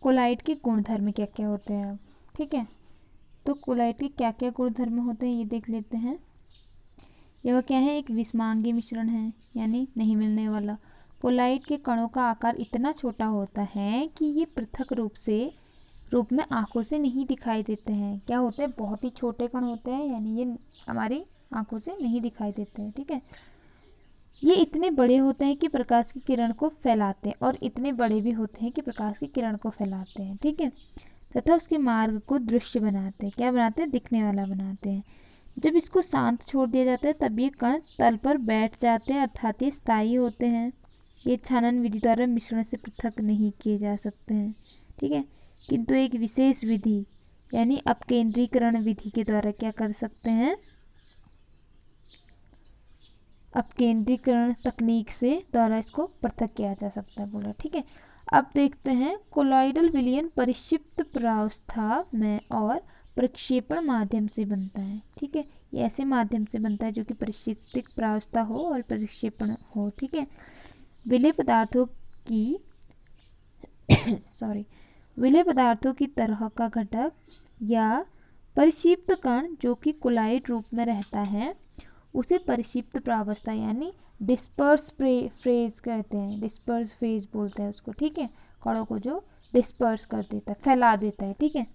Collide के गुणधर्म क्या क्या होते हैं। ठीक है, तो कोलाइड के क्या क्या गुणधर्म होते हैं ये देख लेते हैं। यह क्या है, एक विषमांगी मिश्रण है, यानी नहीं मिलने वाला। कोलाइड के कणों का आकार इतना छोटा होता है कि ये पृथक रूप में आंखों से नहीं दिखाई देते हैं। क्या होते हैं, बहुत ही छोटे कण होते हैं, यानी ये हमारी आंखों से नहीं दिखाई देते हैं। ठीक है, ये इतने बड़े होते हैं कि प्रकाश की किरण को फैलाते हैं, और इतने बड़े भी होते हैं कि प्रकाश की किरण को फैलाते हैं। ठीक है, तथा उसके मार्ग को दृश्य बनाते हैं। क्या बनाते हैं, दिखने वाला बनाते हैं। जब इसको शांत छोड़ दिया जाता है तब ये कण तल पर बैठ जाते हैं, अर्थात ये स्थायी होते हैं। ये छानन विधि द्वारा मिश्रण से पृथक नहीं किए जा सकते हैं। ठीक है, किंतु एक विशेष विधि यानी अपकेंद्रीकरण विधि के द्वारा क्या कर सकते हैं, अपकेंद्रीकरण तकनीक से द्वारा इसको पृथक किया जा सकता है बोला। ठीक है, अब देखते हैं कोलॉइडल विलयन परिक्षिप्त प्रावस्था में और प्रक्षेपण माध्यम से बनता है। ठीक है, ये ऐसे माध्यम से बनता है जो कि परिक्षिप्त प्रावस्था हो और प्रक्षेपण हो। ठीक है, विलय पदार्थों की विलय पदार्थों की तरह का घटक या परिक्षिप्त कण जो कि कोलाइड रूप में रहता है उसे परिक्षिप्त प्रावस्था यानी डिस्पर्स फेज कहते हैं, डिस्पर्स फेज बोलते हैं उसको। ठीक है, कणों को जो डिस्पर्स कर देता है, फैला देता है। ठीक है,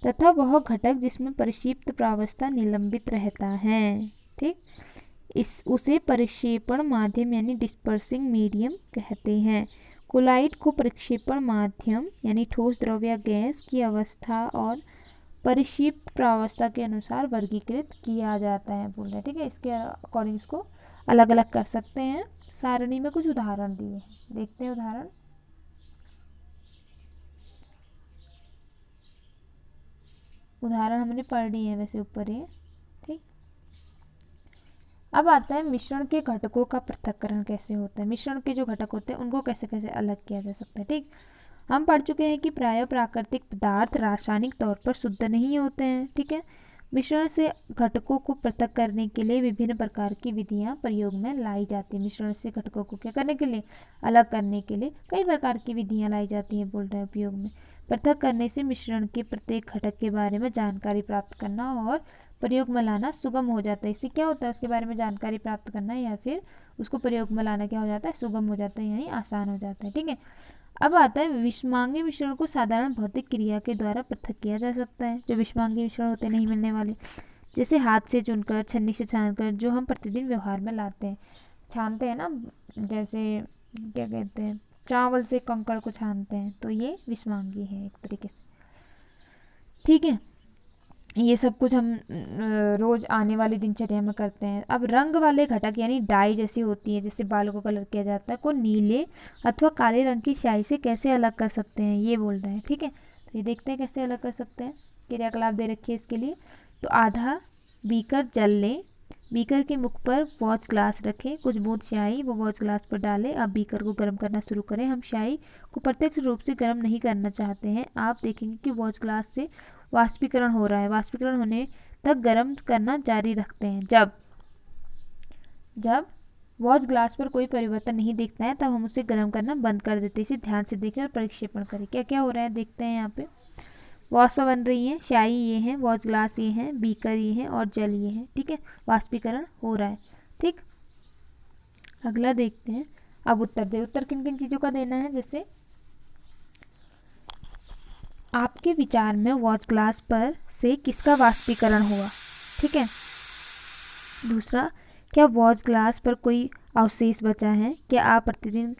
तथा वह घटक जिसमें परिक्षिप्त प्रावस्था निलंबित रहता है। ठीक, उसे परिक्षेपण माध्यम यानी डिस्पर्सिंग मीडियम कहते हैं। कोलाइड को परिक्षेपण माध्यम यानी ठोस द्रव या गैस की अवस्था और परिक्षिप्त प्रावस्था के अनुसार वर्गीकृत किया जाता है बोल रहे। ठीक है, इसके अकॉर्डिंग इसको अलग अलग कर सकते हैं। सारणी में कुछ उदाहरण दिए हैं, देखते हैं उदाहरण। उदाहरण हमने पढ़ लिए हैं वैसे ऊपर ही। ठीक, अब आता है मिश्रण के घटकों का पृथक्करण कैसे होता है। मिश्रण के जो घटक होते हैं उनको कैसे कैसे अलग किया जा सकता है। ठीक, हम पढ़ चुके हैं कि प्रायः प्राकृतिक पदार्थ रासायनिक तौर पर शुद्ध नहीं होते हैं। ठीक है, मिश्रण से घटकों को पृथक करने के लिए विभिन्न प्रकार की विधियां प्रयोग में लाई जाती हैं। मिश्रण से घटकों को क्या करने के लिए, अलग करने के लिए कई प्रकार की विधियां लाई जाती हैं बोल रहे हैं उपयोग में। पृथक करने से मिश्रण के प्रत्येक घटक के बारे में जानकारी प्राप्त करना और प्रयोग में लाना सुगम हो जाता है। इससे क्या होता है, उसके बारे में जानकारी प्राप्त करना या फिर उसको प्रयोग में लाना क्या हो जाता है, सुगम हो जाता है, यानी आसान हो जाता है। ठीक है, अब आता है विषमांगी मिश्रण को साधारण भौतिक क्रिया के द्वारा पृथक किया जा सकता है। जो विषमांगी मिश्रण होते हैं नहीं मिलने वाले, जैसे हाथ से चुनकर, छन्नी से छानकर, जो हम प्रतिदिन व्यवहार में लाते हैं, छानते हैं ना, जैसे क्या कहते हैं, चावल से कंकड़ को छानते हैं, तो ये विषमांगी है एक तरीके से। ठीक है, ये सब कुछ हम रोज आने वाली दिनचर्या में करते हैं। अब रंग वाले घटक यानी डाई जैसी होती है, जिससे बालों को कलर किया जाता है, को नीले अथवा काले रंग की स्याही से कैसे अलग कर सकते हैं ये बोल रहे हैं। ठीक है, तो ये देखते हैं कैसे अलग कर सकते हैं। क्रियाकलाप दे रखी है इसके लिए। तो आधा बीकर जल लें, बीकर के मुख पर वॉच ग्लास रखें, कुछ बूंद स्याही वो वॉच ग्लास पर डालें। अब बीकर को गर्म करना शुरू करें। हम स्याही को प्रत्यक्ष रूप से गर्म नहीं करना चाहते हैं। आप देखेंगे कि वॉच ग्लास से वाष्पीकरण हो रहा है। वाष्पीकरण होने तक गर्म करना जारी रखते हैं। जब वॉच ग्लास पर कोई परिवर्तन नहीं दिखता है तब हम उसे गर्म करना बंद कर देते हैं। इसे ध्यान से देखें और प्रक्षेपण करें। क्या क्या हो रहा है देखते हैं। यहाँ पे वाष्प बन रही है, स्याही ये है, वॉच ग्लास ये है, बीकर ये है और जल ये है। ठीक है, वाष्पीकरण हो रहा है। ठीक, अगला देखते हैं। अब उत्तर दे। उत्तर किन किन चीज़ों का देना है, जैसे आपके विचार में वॉच ग्लास पर से किसका वाष्पीकरण हुआ। ठीक है, दूसरा, क्या वॉच ग्लास पर कोई अवशेष बचा है। क्या आप प्रतिदिन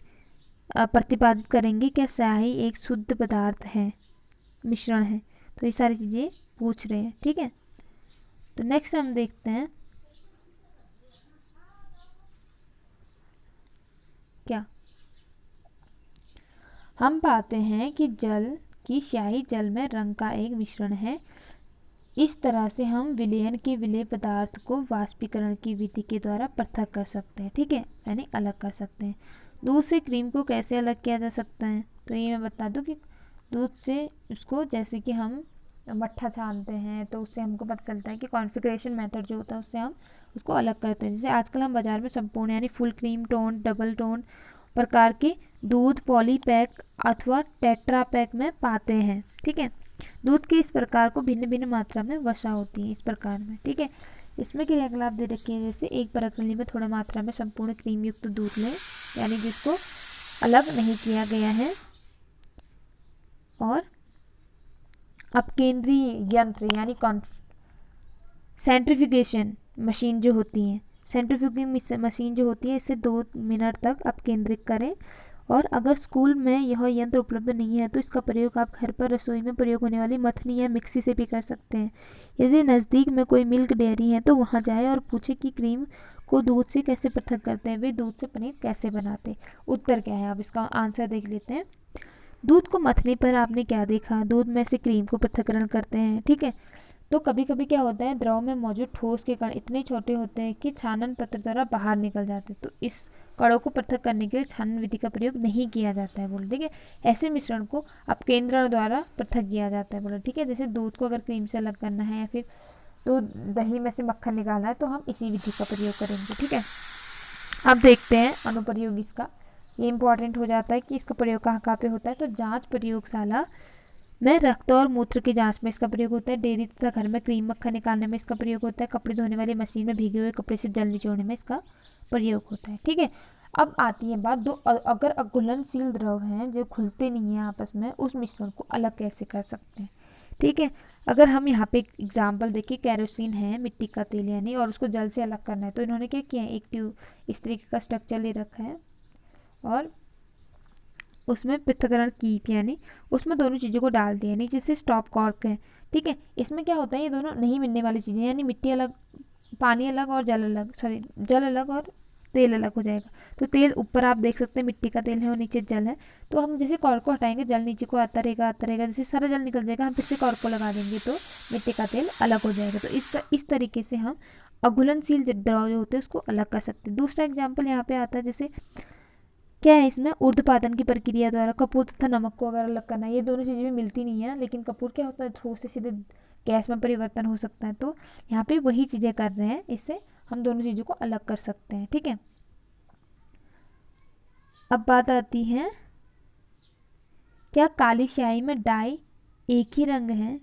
प्रतिपादित करेंगे क्या स्याही एक शुद्ध पदार्थ है, मिश्रण है। तो ये सारी चीज़ें पूछ रहे हैं। ठीक है, तो नेक्स्ट हम देखते हैं क्या हम पाते हैं कि जल की स्याही जल में रंग का एक मिश्रण है। इस तरह से हम विलयन के विलय पदार्थ को वाष्पीकरण की विधि के द्वारा पृथक कर सकते हैं। ठीक है, यानी अलग कर सकते हैं। दूध से क्रीम को कैसे अलग किया जा सकता है, तो ये मैं बता दूं कि दूध से उसको, जैसे कि हम मट्ठा छानते हैं तो उससे हमको पता चलता है कि कॉन्फ़िगरेशन मेथड जो होता है उससे हम उसको अलग करते हैं। जैसे आजकल हम बाज़ार में संपूर्ण यानी full cream tone, double tone प्रकार के दूध पॉलीपैक अथवा टेट्रा पैक में पाते हैं। ठीक है, दूध के इस प्रकार को भिन्न भिन्न मात्रा में वसा होती है इस प्रकार में। ठीक है, इसमें क्रियाकलाप दे रखे हैं, जैसे एक प्रणाली में थोड़ा मात्रा में संपूर्ण क्रीम युक्त दूध लें, यानी जिसको अलग नहीं किया गया है, और अपकेंद्रीय यंत्र यानी सेंट्रीफ्यूगेशन मशीन जो होती है, सेंट्रीफ्यूगिंग मशीन जो होती है, इसे 2 मिनट तक अपकेंद्रित करें। और अगर स्कूल में यह यंत्र उपलब्ध नहीं है तो इसका प्रयोग आप घर पर रसोई में प्रयोग होने वाली मथनी या मिक्सी से भी कर सकते हैं। यदि नज़दीक में कोई मिल्क डेयरी है तो वहां जाए और पूछे कि क्रीम को दूध से कैसे पृथक करते हैं, वे दूध से पनीर कैसे बनाते हैं। उत्तर क्या है, अब इसका आंसर देख लेते हैं। दूध को मथने पर आपने क्या देखा, दूध में से क्रीम को पृथक्करण करते हैं। ठीक है, तो कभी कभी क्या होता है, द्रव में मौजूद ठोस के कण इतने छोटे होते हैं कि छानन पत्र द्वारा बाहर निकल जाते हैं, तो इस कणों को पृथक करने के लिए छानन विधि का प्रयोग नहीं किया जाता है बोले। ठीक है, ऐसे मिश्रण को अपकेंद्रण द्वारा पृथक किया जाता है बोले। ठीक है, जैसे दूध को अगर क्रीम से अलग करना है या फिर तो दही में से मक्खन निकालना है तो हम इसी विधि का प्रयोग करेंगे। ठीक है, अब देखते हैं अनुप्रयोग इसका। ये इंपॉर्टेंट हो जाता है कि इसका प्रयोग कहाँ कहाँ पे होता है। तो जांच प्रयोगशाला में रक्त और मूत्र की जांच में इसका प्रयोग होता है। डेयरी तथा घर में क्रीम मक्खन निकालने में इसका प्रयोग होता है। कपड़े धोने वाली मशीन में भीगे हुए कपड़े से जल निचोड़ने में इसका प्रयोग होता है। ठीक है, अब आती है बात, दो अगर अघुलनशील द्रव हैं जो खुलते नहीं हैं आपस में, उस मिश्रण को अलग कैसे कर सकते हैं। ठीक है, अगर हम यहाँ पे एक एग्जाम्पल देखिए, कैरोसिन है मिट्टी का तेल यानी, और उसको जल से अलग करना है, तो इन्होंने क्या किया है, एक ट्यूब इस तरीके का स्ट्रक्चर ले रखा है और उसमें पृथक्करण कीप यानी उसमें दोनों चीज़ों को डाल दिया, यानी जिससे स्टॉप कॉर्क है। ठीक है, इसमें क्या होता है, ये दोनों नहीं मिलने वाली चीज़ें, यानी मिट्टी अलग, पानी अलग और जल अलग, सॉरी जल अलग और तेल अलग हो जाएगा। तो तेल ऊपर आप देख सकते हैं मिट्टी का तेल है और नीचे जल है, तो हम जैसे कॉर्क को हटाएंगे जल नीचे को आता रहेगा, जैसे सारा जल निकल जाएगा, हम फिर से कॉर्क को लगा देंगे तो मिट्टी का तेल अलग हो जाएगा। तो इस तरीके से हम अघुलनशील द्रव जो होते हैं उसको अलग कर सकते हैं। दूसरा एग्जाम्पल यहाँ पे आता है, जैसे क्या है, इसमें ऊर्ध्वपातन की प्रक्रिया द्वारा कपूर तथा नमक को अगर अलग करना है, ये दोनों चीज़ें भी मिलती नहीं है ना, लेकिन कपूर क्या होता है, ठोस से सीधे गैस में परिवर्तन हो सकता है, तो यहाँ पे वही चीज़ें कर रहे हैं, इससे हम दोनों चीज़ों को अलग कर सकते हैं। ठीक है, अब बात आती है, क्या काली स्याही में डाई एक ही रंग है,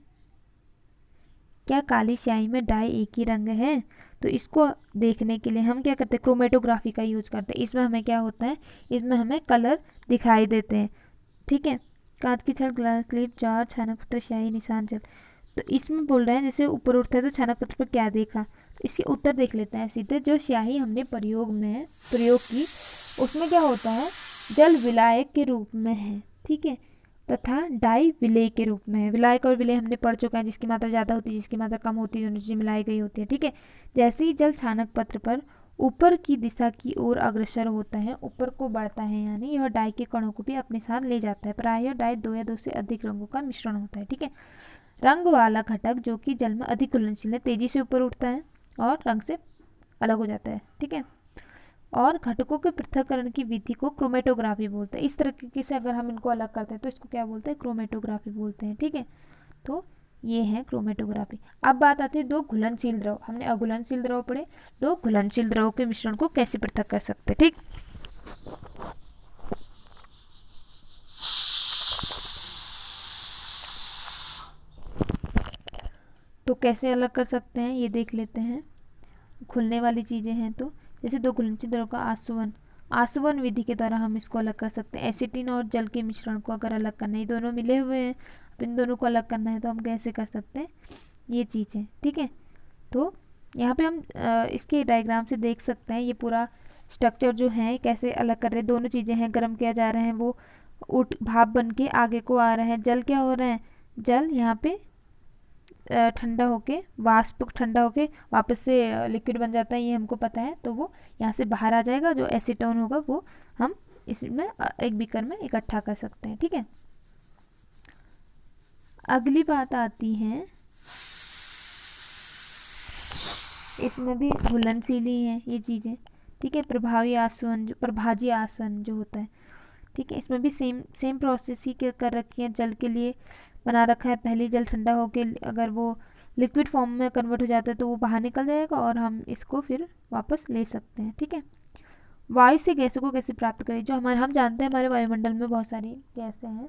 क्या काली स्याही में डाई एक ही रंग है। तो इसको देखने के लिए हम क्या करते हैं, क्रोमेटोग्राफी का यूज करते हैं। इसमें हमें क्या होता है, इसमें हमें कलर दिखाई देते हैं। ठीक है, कांच की छड़, ग्लास क्लिप, जार, छानक पत्र, स्याही, निशान, जल। तो इसमें बोल रहे हैं जैसे ऊपर उठता है तो छानक पत्र पर क्या देखा, तो इसके उत्तर देख लेते हैं सीधे। जो स्याही हमने प्रयोग की उसमें क्या होता है, जल विलायक के रूप में है। ठीक है, तथा डाई विलेय के रूप में है। विलायक और विलेय हमने पढ़ चुका है, जिसकी मात्रा ज़्यादा होती है जिसकी मात्रा कम होती है, दोनों चीज़ें मिलाई गई होती है। ठीक है, जैसे ही जल छानक पत्र पर ऊपर की दिशा की ओर अग्रसर होता है, ऊपर को बढ़ता है, यानी यह डाई के कणों को भी अपने साथ ले जाता है। प्रायः डाई 2 या 2 से अधिक रंगों का मिश्रण होता है। ठीक है, रंग वाला घटक जो कि जल में अधिक घुलनशील है तेजी से ऊपर उठता है और रंग से अलग हो जाता है। ठीक है, और घटकों के पृथक्करण की विधि को क्रोमेटोग्राफी बोलते हैं। इस तरीके से अगर हम इनको अलग करते हैं तो इसको क्या बोलते हैं, क्रोमेटोग्राफी बोलते हैं। ठीक है, तो ये है क्रोमेटोग्राफी। अब बात आती है दो घुलनशील द्रव, हमने अघुलनशील द्रव पढ़े, दो घुलनशील द्रव के मिश्रण को कैसे पृथक कर सकते हैं। ठीक, तो कैसे अलग कर सकते हैं ये देख लेते हैं। घुलने वाली चीज़ें हैं तो जैसे दो घुलनशील द्रव का आसवन विधि के द्वारा हम इसको अलग कर सकते हैं। एसिटिन और जल के मिश्रण को अगर अलग करना है, दोनों मिले हुए हैं, अब इन दोनों को अलग करना है तो हम कैसे कर सकते हैं, ये चीज़ें। ठीक है, तो यहाँ पे हम इसके डायग्राम से देख सकते हैं ये पूरा स्ट्रक्चर जो है कैसे अलग कर रहे हैं। दोनों चीज़ें हैं, गर्म किया जा रहे हैं, वो भाप बन के आगे को आ रहे हैं। जल क्या हो रहा है, जल यहाँ पे ठंडा होके, वाष्प ठंडा होके वापस से लिक्विड बन जाता है, ये हमको पता है। तो वो यहाँ से बाहर आ जाएगा, जो एसीटोन होगा वो हम इसमें एक बीकर में इकट्ठा कर सकते हैं। ठीक है, अगली बात आती है, इसमें भी घुलनशील ही है ये चीज़ें। ठीक है, प्रभाजी आसन जो होता है, ठीक है, इसमें भी सेम प्रोसेस ही कर रखी है। जल के लिए बना रखा है, पहले जल ठंडा होके अगर वो लिक्विड फॉर्म में कन्वर्ट हो जाता है तो वो बाहर निकल जाएगा और हम इसको फिर वापस ले सकते हैं। ठीक है, वायु से गैसों को कैसे प्राप्त करें। जो हम जानते हैं हमारे वायुमंडल में बहुत सारी गैसें हैं,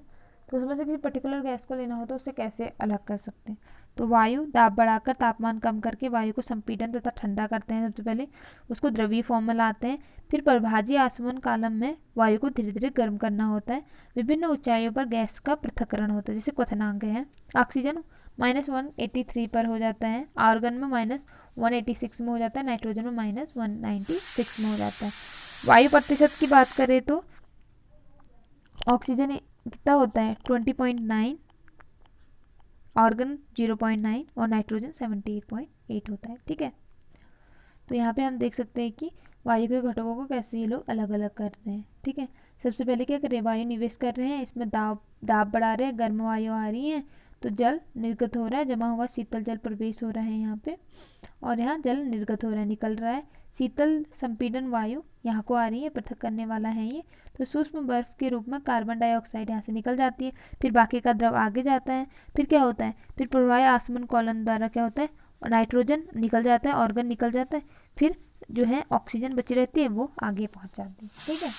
तो उसमें से किसी पर्टिकुलर गैस को लेना हो तो उसे कैसे अलग कर सकते हैं। तो वायु दाब बढ़ाकर तापमान कम करके वायु को संपीड़न तथा ठंडा करते हैं। सबसे पहले उसको द्रवीय फॉर्म में लाते हैं, फिर प्रभाजी आसवन कालम में वायु को धीरे धीरे गर्म करना होता है। विभिन्न ऊंचाइयों पर गैस का पृथक्करण होता है, जैसे क्वथनांक है। ऑक्सीजन -183 पर हो जाता है, आर्गन में -186 में हो जाता है, नाइट्रोजन में -196 में हो जाता है। वायु प्रतिशत की बात करें तो ऑक्सीजन कितना होता है 20.9, ऑर्गन 0.9 और नाइट्रोजन 78.8 होता है। ठीक है, तो यहाँ पे हम देख सकते हैं कि वायु के घटकों को कैसे ये लोग अलग अलग कर रहे हैं। ठीक है, सबसे पहले क्या कर रहे हैं, वायु निवेश कर रहे हैं, इसमें दाब बढ़ा रहे हैं, गर्म वायु आ रही है तो जल निर्गत हो रहा है, जमा हुआ शीतल जल प्रवेश हो रहा है यहाँ पे, और यहाँ जल निर्गत हो रहा है, निकल रहा है। शीतल संपीड़न वायु यहाँ को आ रही है, पृथक करने वाला है ये। तो सूक्ष्म बर्फ के रूप में कार्बन डाइऑक्साइड यहाँ से निकल जाती है, फिर बाकी का द्रव आगे जाता है। फिर क्या होता है, फिर प्रवाह आसमन कॉलन द्वारा क्या होता है, नाइट्रोजन निकल जाता है, ऑर्गन निकल जाता है, फिर जो है ऑक्सीजन बची रहती है वो आगे पहुँच जाती है। ठीक है।